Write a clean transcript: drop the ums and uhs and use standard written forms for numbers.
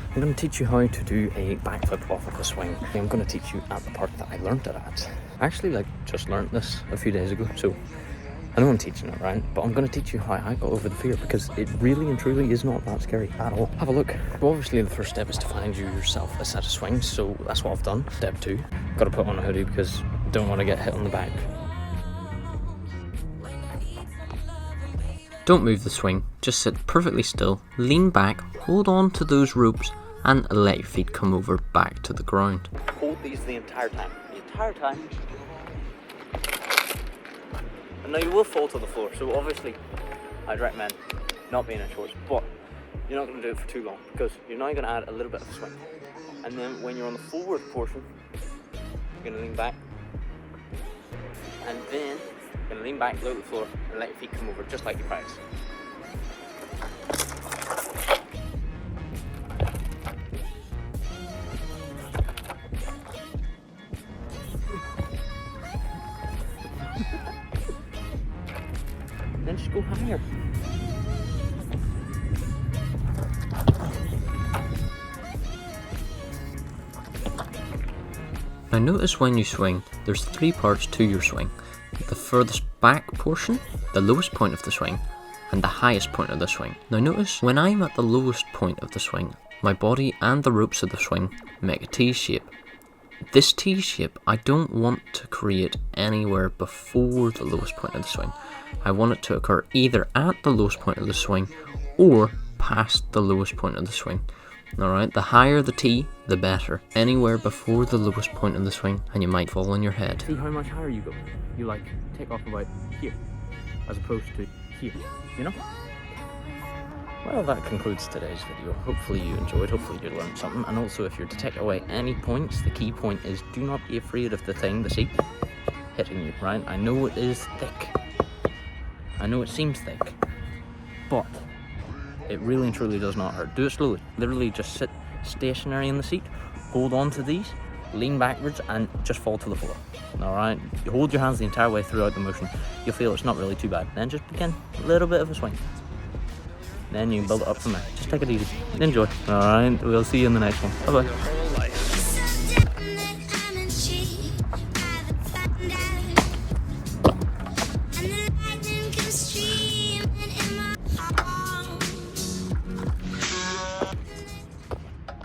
I'm going to teach you how to do a backflip off of a swing. I'm going to teach you at the park that I learnt it at. I actually just learnt this a few days ago, so I know I'm teaching it, right? But I'm going to teach you how I got over the fear, because it really and truly is not that scary at all. Have a look. Well, obviously the first step is to find yourself a set of swings, so that's what I've done. Step 2, got to put on a hoodie because don't want to get hit on the back. Don't move the swing, just sit perfectly still, lean back, hold on to those ropes and let your feet come over back to the ground. Hold these the entire time. And now you will fall to the floor, so obviously I'd recommend not being in shorts, but you're not going to do it for too long because you're now going to add a little bit of a swing. And then when you're on the forward portion, you're going to lean back, and then you're going to lean back, look at the floor, and let your feet come over just like you practice. Then just go higher. Now notice when you swing, there's 3 parts to your swing. The furthest back portion, the lowest point of the swing, and the highest point of the swing. Now notice when I'm at the lowest point of the swing, my body and the ropes of the swing make a T shape. This T shape I don't want to create anywhere before the lowest point of the swing. I want it to occur either at the lowest point of the swing or past the lowest point of the swing. Alright, the higher the T, the better. Anywhere before the lowest point of the swing and you might fall on your head. See how much higher you go. You take off about here as opposed to here, you know? Well, that concludes today's video. Hopefully you enjoyed, hopefully you learned something. And also, if you're to take away any points, the key point is do not be afraid of the seat, hitting you, right? I know it is thick. I know it seems thick, but it really and truly does not hurt. Do it slowly. Literally just sit stationary in the seat, hold on to these, lean backwards, and just fall to the floor. Alright? You hold your hands the entire way throughout the motion. You'll feel it's not really too bad. Then just begin a little bit of a swing. Then you build it up from there. Just take it easy. Enjoy. Alright? We'll see you in the next one. Bye bye.